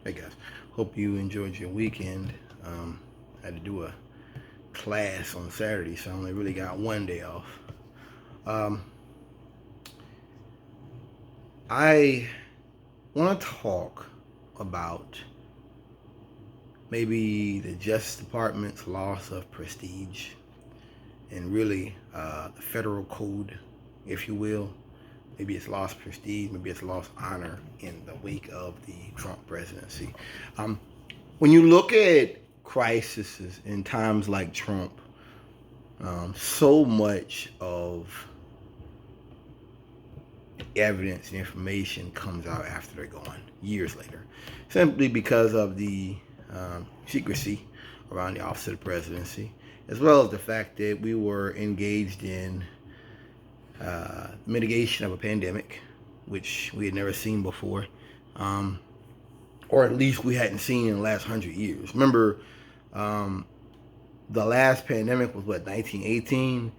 Hey guys, hope you enjoyed your weekend. I had to do a class on Saturday, so I only really got one day off. Um, I want to talk about maybe the Justice Department's loss of prestige and really the federal code, if you will. Maybe it's lost prestige, maybe it's lost honor in the wake of the Trump presidency. Um, when you look at crises in times like Trump, so much of evidence and information comes out after they're gone, years later, simply because of the secrecy around the office of the presidency, as well as the fact that we were engaged in mitigation of a pandemic, which we had never seen before, or at least we hadn't seen in the last 100 years. Remember, um, the last pandemic was what, 1918?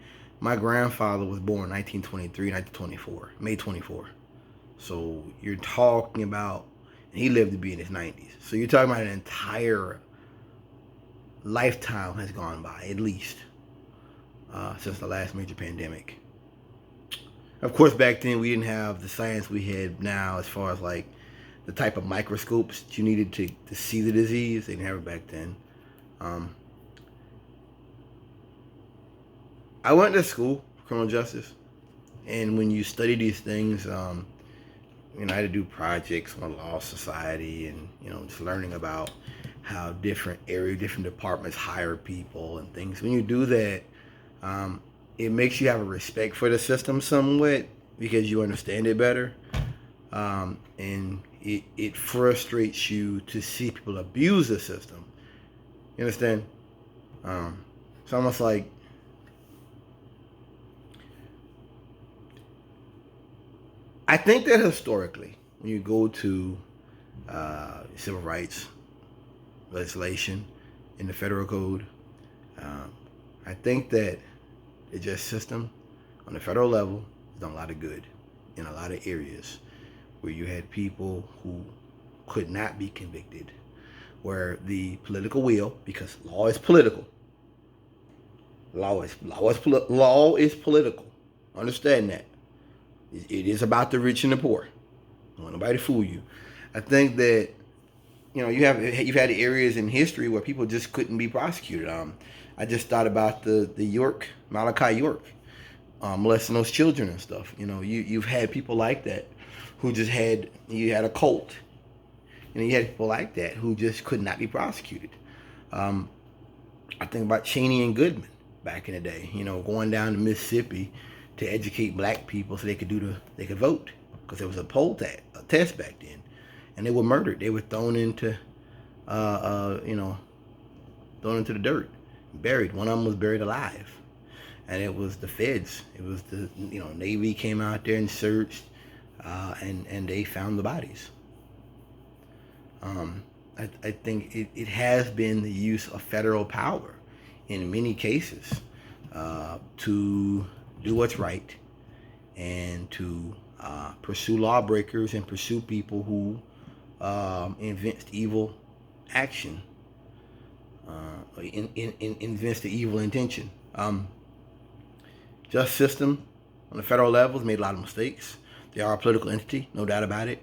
My grandfather was born 1923, 1924, May 24. So you're talking about, and he lived to be in his 90s. So you're talking about an entire lifetime has gone by, at least, since the last major pandemic. Of course, back then we didn't have the science we had now as far as like the type of microscopes that you needed to see the disease. They didn't have it back then. Um, I went to school for criminal justice, and when you study these things, I had to do projects on law society, and just learning about how different departments hire people and things. When you do that, it makes you have a respect for the system somewhat because you understand it better, and it frustrates you to see people abuse the system. You understand? It's almost like I think that historically, when you go to civil rights legislation in the federal code, um, I think that the justice system on the federal level has done a lot of good in a lot of areas where you had people who could not be convicted, where the political will, because law is political, law is political. Understand that. It is about the rich and the poor. Don't want nobody to fool you. I think that you've had areas in history where people just couldn't be prosecuted. I just thought about the Malachi York, molesting those children and stuff. You've had people like that who just you had a cult. You had people like that who just could not be prosecuted. I think about Cheney and Goodman back in the day. Going down to Mississippi to educate black people so they could vote, because there was a test back then, and they were murdered. They were thrown into the dirt, buried. One of them was buried alive, and it was the feds. It was the Navy came out there and searched, and they found the bodies. I think it has been the use of federal power in many cases to do what's right and to pursue lawbreakers and pursue people who invest evil action, invest the evil intention. Justice system on the federal level has made a lot of mistakes. They are a political entity, no doubt about it.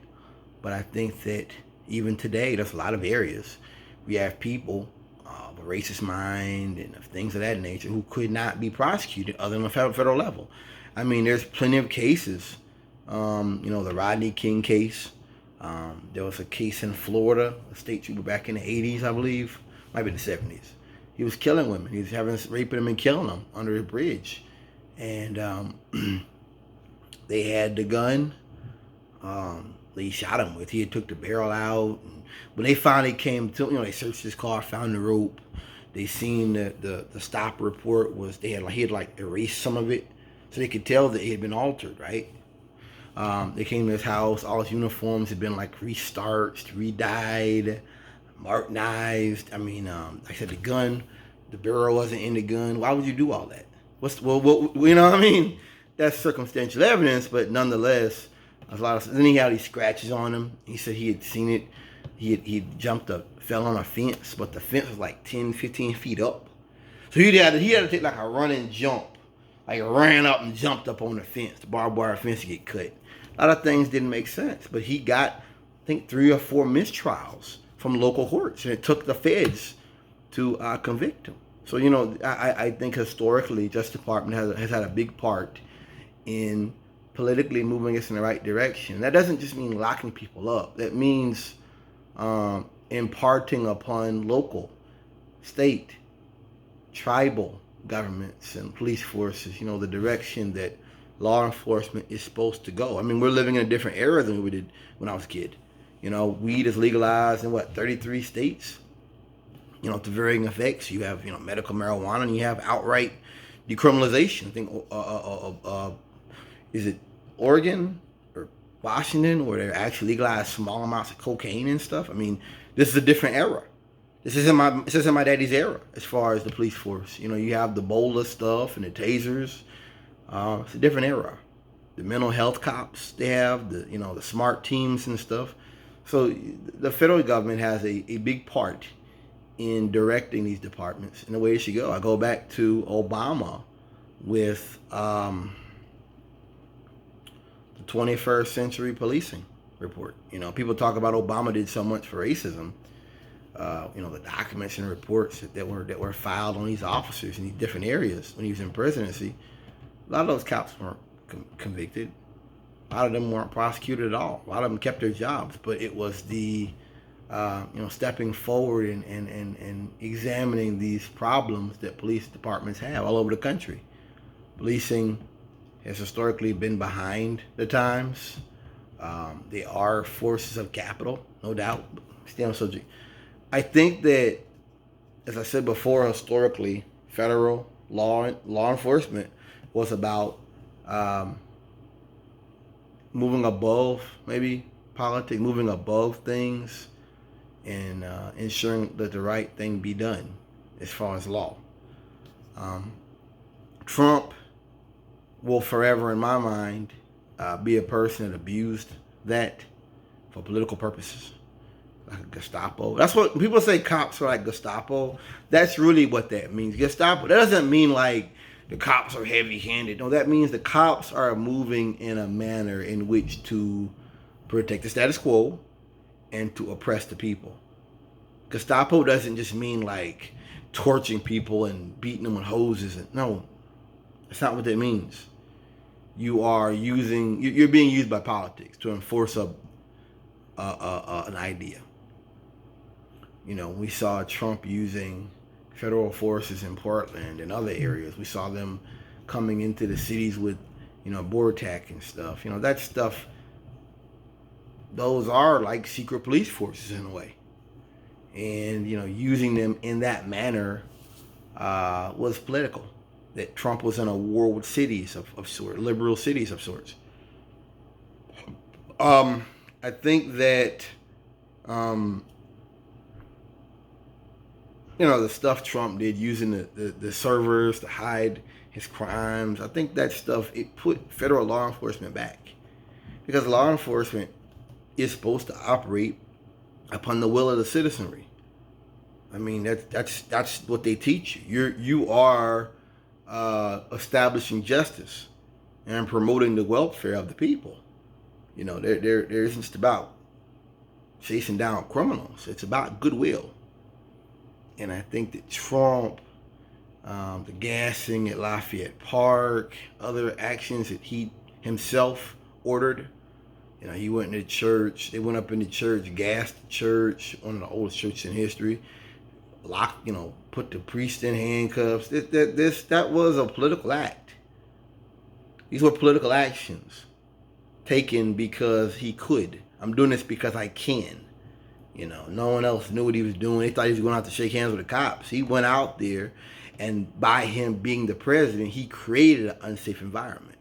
But I think that even today, there's a lot of areas we have people with a racist mind and things of that nature who could not be prosecuted other than the federal level. I mean, there's plenty of cases. The Rodney King case. There was a case in Florida, a state trooper back in the 80s, I believe. Might be the 70s. He was killing women. He was raping them and killing them under a bridge. And they had the gun. They shot him with. He had took the barrel out. And when they finally came to, they searched his car, found the rope. They seen the stop report was he had erased some of it, so they could tell that it had been altered, right? They came to his house. All his uniforms had been restarched, re-dyed, martinized. I mean, like I said, the barrel wasn't in the gun. Why would you do all that? What I mean? That's circumstantial evidence, but nonetheless, there's a lot of. Then he had these scratches on him. He said he had seen it. he fell on a fence, but the fence was like 10, 15 feet up. So he had to take like a running jump, like ran up and jumped up on the fence, the barbed wire fence to get cut. A lot of things didn't make sense, but he got, I think, 3 or 4 mistrials from local courts, and it took the feds to convict him. So, I think historically, Justice Department has had a big part in politically moving us in the right direction. That doesn't just mean locking people up. That means imparting upon local, state, tribal governments and police forces, the direction that law enforcement is supposed to go. I mean, we're living in a different era than we did when I was a kid. Weed is legalized in 33 states. To varying effects. You have, medical marijuana, and you have outright decriminalization. I think, is it Oregon or Washington, where they actually legalized small amounts of cocaine and stuff? I mean, this is a different era. This isn't my daddy's era as far as the police force. You have the Bola stuff and the tasers. It's a different era. The mental health cops they have, the smart teams and stuff. So the federal government has a big part in directing these departments in the way it should go. I go back to Obama with the 21st century policing report. People talk about Obama did so much for racism. The documents and reports that were filed on these officers in these different areas when he was in presidency. A lot of those cops weren't convicted. A lot of them weren't prosecuted at all. A lot of them kept their jobs, but it was the stepping forward and examining these problems that police departments have all over the country. Policing has historically been behind the times. They are forces of capital, no doubt. Stay on the subject. I think that, as I said before, historically, federal law enforcement was about moving above maybe politics, moving above things, and ensuring that the right thing be done as far as law. Trump will forever, in my mind, be a person that abused that for political purposes, like a Gestapo. That's what people say, cops are like Gestapo. That's really what that means. Gestapo, that doesn't mean like the cops are heavy-handed. No, that means the cops are moving in a manner in which to protect the status quo and to oppress the people. Gestapo doesn't just mean like torching people and beating them with hoses. No, that's not what that means. You're being used by politics to enforce an idea. We saw Trump using federal forces in Portland and other areas. We saw them coming into the cities with, BORTAC and stuff. That stuff, those are like secret police forces in a way. And, using them in that manner was political. That Trump was in a war with cities of sorts, liberal cities of sorts. I think that, the stuff Trump did using the servers to hide his crimes, I think that stuff, it put federal law enforcement back. Because law enforcement is supposed to operate upon the will of the citizenry. I mean, that's what they teach you. You are establishing justice and promoting the welfare of the people. There isn't just about chasing down criminals. It's about goodwill. And I think that Trump, the gassing at Lafayette Park, other actions that he himself ordered. He went into church. They went up in the church, gassed the church, one of the oldest churches in history. Locked, put the priest in handcuffs. That was a political act. These were political actions taken because he could. I'm doing this because I can. No one else knew what he was doing. They thought he was going out to shake hands with the cops. He went out there, and by him being the president, he created an unsafe environment.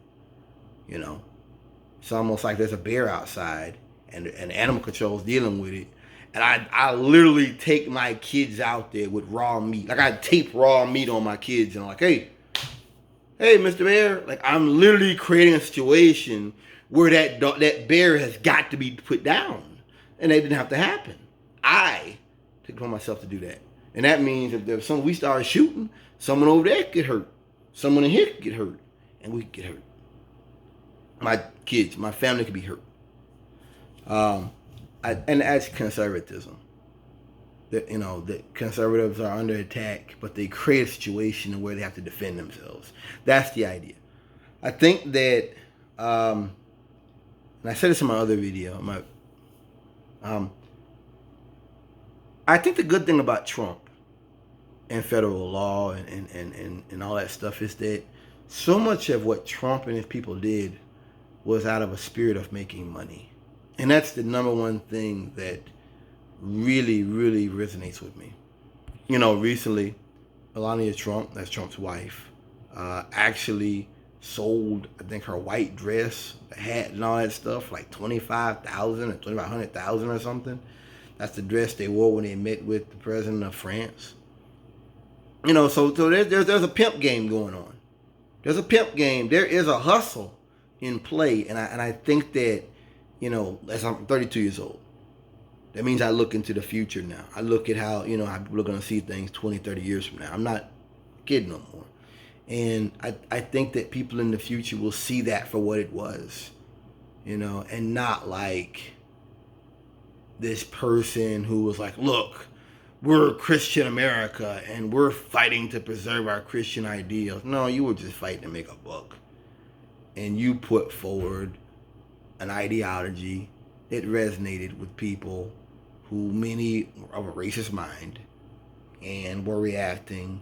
It's almost like there's a bear outside, and animal control is dealing with it. And I literally take my kids out there with raw meat. Like, I tape raw meat on my kids, and I'm like, hey, Mr. Bear. Like, I'm literally creating a situation where that bear has got to be put down. And that didn't have to happen. told myself to do that. And that means if there's we start shooting, someone over there could get hurt. Someone in here could get hurt. And we could get hurt. My kids, my family could be hurt. And that's conservatism. That, you know, that conservatives are under attack, but they create a situation where they have to defend themselves. That's the idea. I think that, and I said this in my other video, I think the good thing about Trump and federal law and all that stuff is that so much of what Trump and his people did was out of a spirit of making money. And that's the number one thing that really, really resonates with me. You know, recently, Melania Trump, that's Trump's wife, actually sold, I think, her white dress, the hat and all that stuff, like $25,000 or $2,500 or something. That's the dress they wore when they met with the president of France. You know, so there's a pimp game going on. There's a pimp game. There is a hustle in play, and I think that, you know, as I'm 32 years old, that means I look into the future now. I look at how, you know, how people are going to see things 20, 30 years from now. I'm not a kid no more. And I think that people in the future will see that for what it was, you know, and not like this person who was like, look, we're Christian America and we're fighting to preserve our Christian ideals. No, you were just fighting to make a buck. And you put forward an ideology that resonated with people who many of a racist mind and were reacting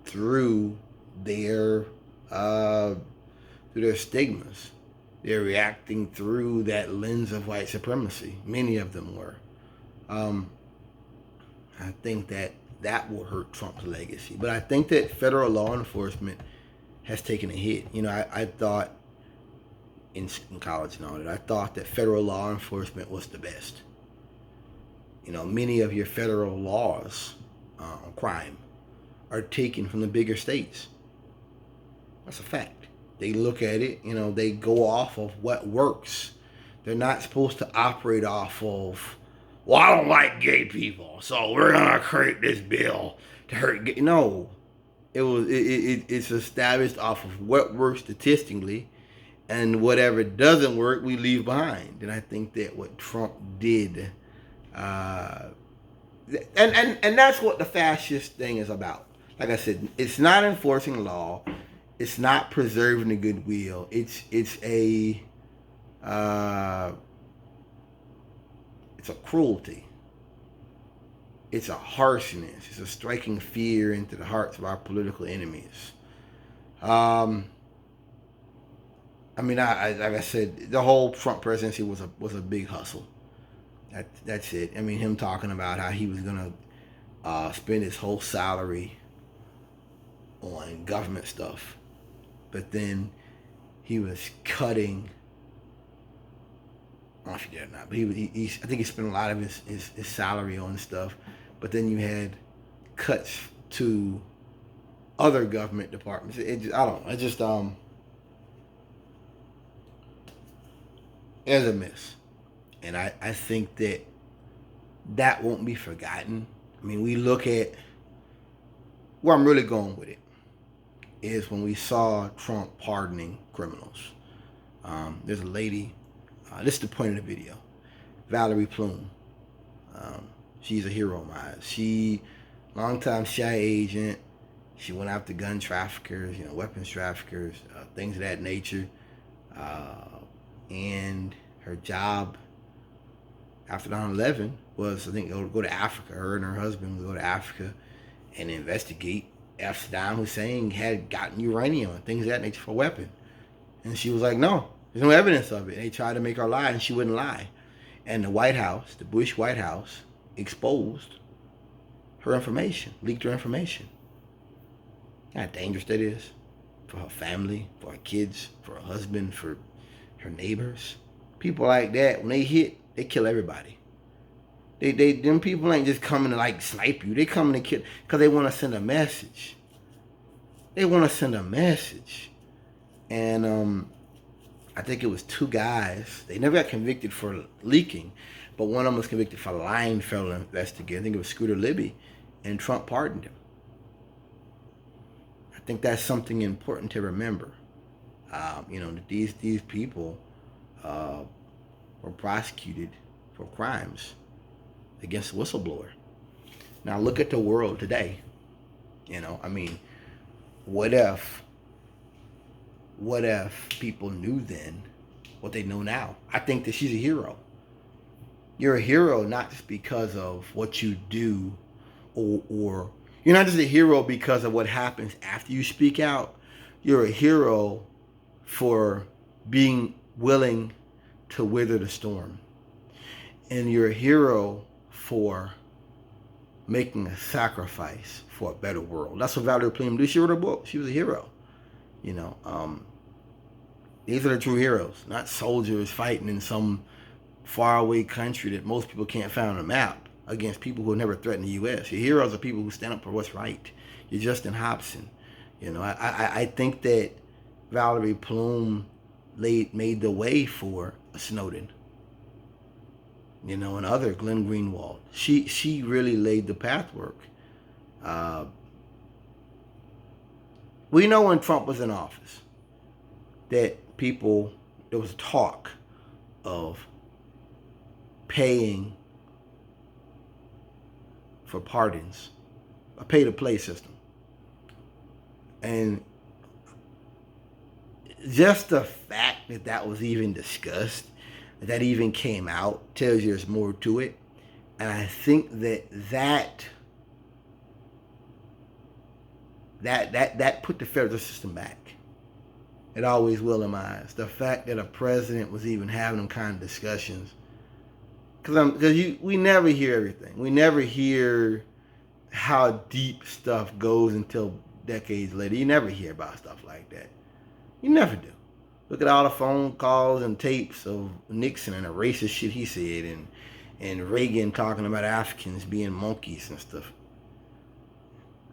through their stigmas. They're reacting through that lens of white supremacy. Many of them were. I think that will hurt Trump's legacy. But I think that federal law enforcement has taken a hit. You know, I thought in college and all that, I thought that federal law enforcement was the best. You know, many of your federal laws on crime are taken from the bigger states. That's a fact. They look at it, you know, they go off of what works. They're not supposed to operate off of, well, I don't like gay people, so we're gonna create this bill to hurt gay. No, it's established off of what works statistically, and whatever doesn't work, we leave behind. And I think that what Trump did, and that's what the fascist thing is about. Like I said, it's not enforcing law. It's not preserving the goodwill. It's a cruelty. It's a harshness. It's a striking fear into the hearts of our political enemies. I mean, like I said, the whole Trump presidency was a big hustle. That's it. I mean, him talking about how he was gonna spend his whole salary on government stuff. But then he was cutting, I don't know if he did or not, but I think he spent a lot of his salary on stuff. But then you had cuts to other government departments. I don't know. It just, it's a mess. And I think that won't be forgotten. I mean, we look at where I'm really going with it is when we saw Trump pardoning criminals. There's a lady, this is the point of the video, Valerie Plume. She's a hero of mine. She, longtime CIA agent. She went after gun traffickers, you know, weapons traffickers, things of that nature. And her job after 9/11 was, I think, go to Africa. Her and her husband would go to Africa and investigate if Saddam Hussein had gotten uranium and things of that nature for a weapon. And she was like, no, there's no evidence of it. And they tried to make her lie, and she wouldn't lie. And the White House, the Bush White House, exposed her information, leaked her information. How dangerous that is for her family, for her kids, for her husband, for her neighbors. People like that, when they hit, they kill everybody. Them people ain't just coming to like snipe you. They coming to kill because they want to send a message. They want to send a message. And I think it was 2 guys. They never got convicted for leaking, but one of them was convicted for lying federal investigator. I think it was Scooter Libby, and Trump pardoned him. I think that's something important to remember. That these people were prosecuted for crimes against a whistleblower. Now look at the world today. What if people knew then what they know now? I think that she's a hero. You're a hero not just because of what you do, or you're not just a hero because of what happens after you speak out. You're a hero for being willing to weather the storm. And you're a hero for making a sacrifice for a better world. That's what Valerie Plame did. She wrote a book. She was a hero. These are the true heroes, not soldiers fighting in some faraway country that most people can't find on a map against people who have never threatened the U.S. Your heroes are people who stand up for what's right. You're Justin Hobson. I think that Valerie Plame made the way for Snowden. And other Glenn Greenwald. She really laid the pathwork. We know when Trump was in office that there was talk of paying for pardons, a pay-to-play system. And just the fact that was even discussed, that even came out, tells you there's more to it. And I think that put the federal system back. It always will in my eyes. The fact that a president was even having them kind of discussions, because we never hear everything. We never hear how deep stuff goes until decades later. You never hear about stuff like that. You never do. Look at all the phone calls and tapes of Nixon and the racist shit he said, and Reagan talking about Africans being monkeys and stuff.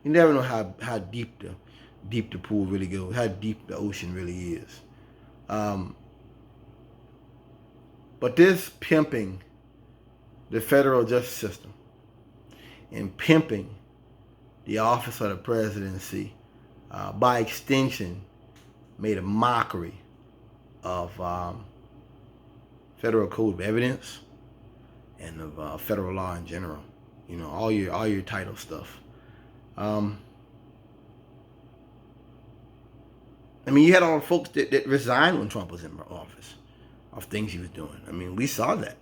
You never know how deep the pool really goes, how deep the ocean really is. But this pimping the federal justice system and pimping the office of the presidency, by extension, made a mockery of federal code of evidence and of federal law in general. All your title stuff. You had all the folks that resigned when Trump was in office of things he was doing. We saw that.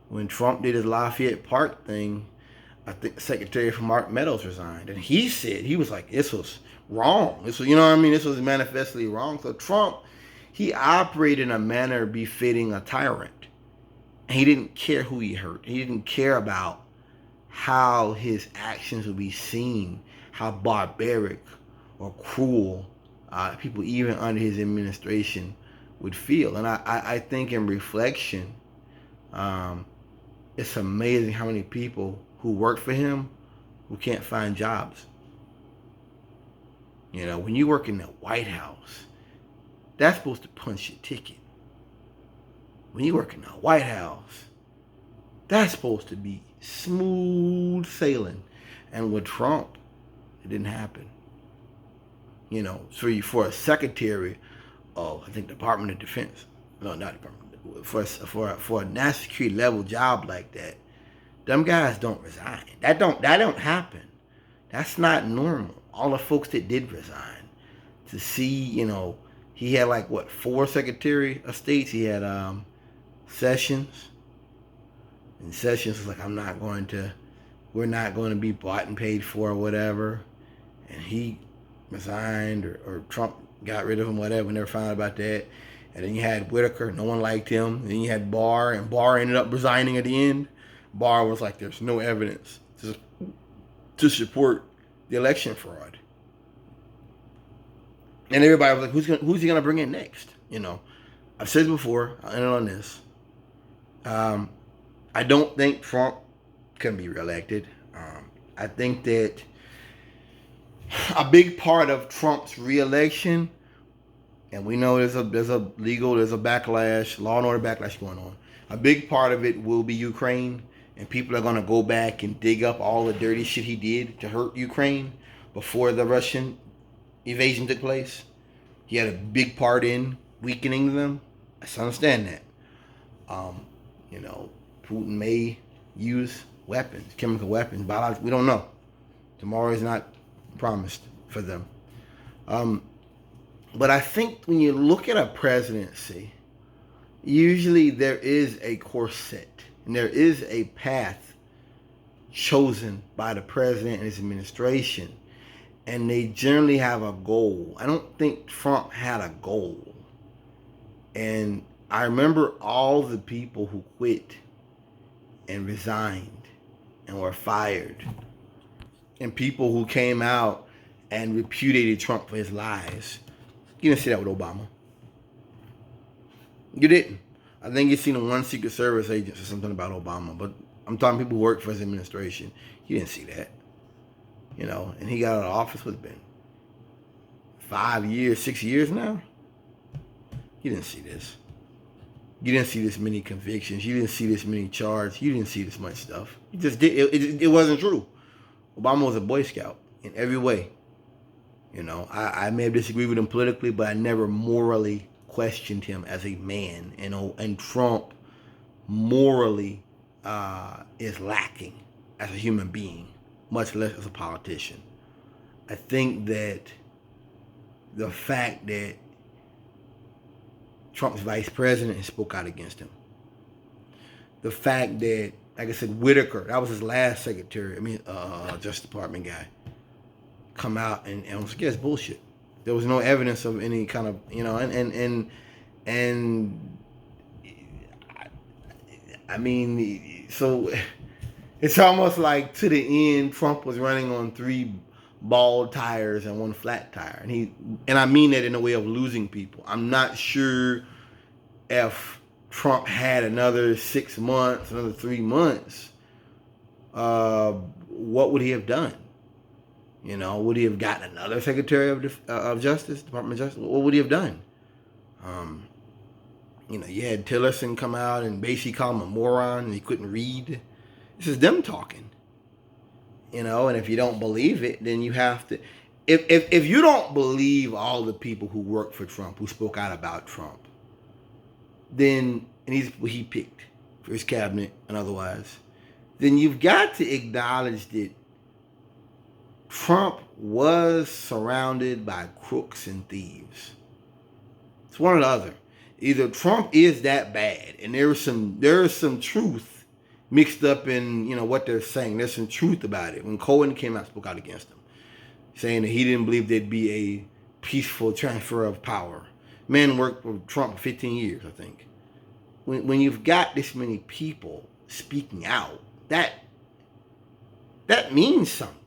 When Trump did his Lafayette Park thing, I think the Secretary for Mark Meadows resigned. And he said, he was like, this was wrong. This was, this was manifestly wrong. So Trump, he operated in a manner befitting a tyrant. And he didn't care who he hurt. He didn't care about how his actions would be seen, how barbaric or cruel people even under his administration would feel. And I think in reflection, it's amazing how many people who work for him who can't find jobs. When you work in the White House, that's supposed to punch your ticket. When you work in the White House, that's supposed to be smooth sailing. And with Trump, it didn't happen. For a secretary of, I think, Department of Defense, no, not Department, for a national security level job like that, them guys don't resign. That don't happen. That's not normal. All the folks that did resign, to see, he had 4 Secretary of States. He had Sessions, and Sessions was like, we're not going to be bought and paid for or whatever, and he resigned, or Trump got rid of him, whatever. We never found out about that. And then you had Whitaker, no one liked him. And then you had Barr, and Barr ended up resigning at the end. Barr was like, there's no evidence to support the election fraud. And everybody was like, who's he gonna bring in next? I've said it before, I'll end on this. I don't think Trump can be reelected. I think that a big part of Trump's reelection And we know there's a backlash, law and order backlash going on. A big part of it will be Ukraine, and people are gonna go back and dig up all the dirty shit he did to hurt Ukraine before the Russian invasion took place. He had a big part in weakening them. I understand that. Um, you know, Putin may use weapons, chemical weapons, biological. We don't know. Tomorrow is not promised for them. But I think when you look at a presidency, usually there is a course set, and there is a path chosen by the president and his administration, and they generally have a goal. I don't think Trump had a goal. And I remember all the people who quit and resigned and were fired, and people who came out and repudiated Trump for his lies. You didn't see that with Obama. You didn't. I think you've seen one Secret Service agent or something about Obama, but I'm talking people who work for his administration. You didn't see that. You know, and he got out of office, what's it been? 5 years, 6 years now? You didn't see this. You didn't see this many convictions. You didn't see this many charges. You didn't see this much stuff. You just did. It wasn't true. Obama was a Boy Scout in every way. You know, I may have disagreed with him politically, but I never morally questioned him as a man. And Trump morally is lacking as a human being, much less as a politician. I think that the fact that Trump's vice president spoke out against him, the fact that, like I said, Whitaker, that was his last secretary, Justice Department guy, come out and was like, yeah, it's bullshit. There was no evidence of any kind of, I mean, so it's almost like to the end, Trump was running on 3 bald tires and 1 flat tire. And I mean that in a way of losing people. I'm not sure if Trump had another 6 months, another 3 months, what would he have done? You know, would he have gotten another Secretary of Justice, Department of Justice? What would he have done? You had Tillerson come out and basically call him a moron and he couldn't read. This is them talking. And if you don't believe it, then you have to. If you don't believe all the people who worked for Trump, who spoke out about Trump, then, and he picked for his cabinet and otherwise, then you've got to acknowledge that Trump was surrounded by crooks and thieves. It's one or the other. Either Trump is that bad, and there is some truth mixed up in what they're saying. There's some truth about it. When Cohen came out and spoke out against him, saying that he didn't believe there'd be a peaceful transfer of power. Man worked for Trump for 15 years, I think. When you've got this many people speaking out, that means something.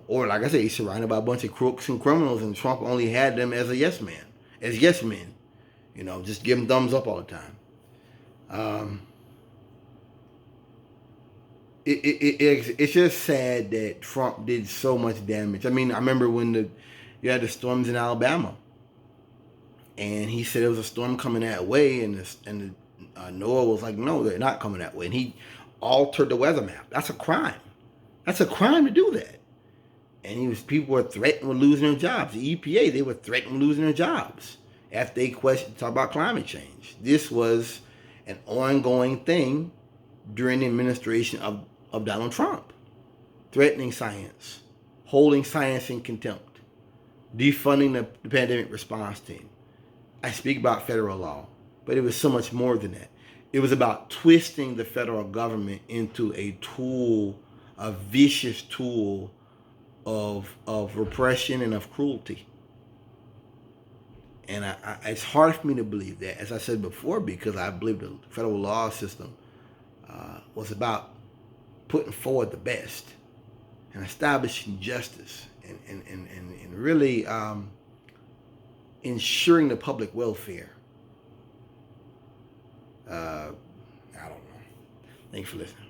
Or like I said, he's surrounded by a bunch of crooks and criminals, and Trump only had them as a yes man, as yes men. Just give them thumbs up all the time. It's just sad that Trump did so much damage. I mean, I remember when you had the storms in Alabama, and he said there was a storm coming that way, and NOAA was like, no, they're not coming that way, and he altered the weather map. That's a crime. That's a crime to do that. And people were threatened with losing their jobs. The EPA, they were threatened with losing their jobs after they talk about climate change. This was an ongoing thing during the administration of Donald Trump. Threatening science, holding science in contempt, defunding the pandemic response team. I speak about federal law, but it was so much more than that. It was about twisting the federal government into a tool, a vicious tool of repression and of cruelty. And it's hard for me to believe that, as I said before, because I believe the federal law system was about putting forward the best and establishing justice and really ensuring the public welfare. I don't know. Thanks for listening.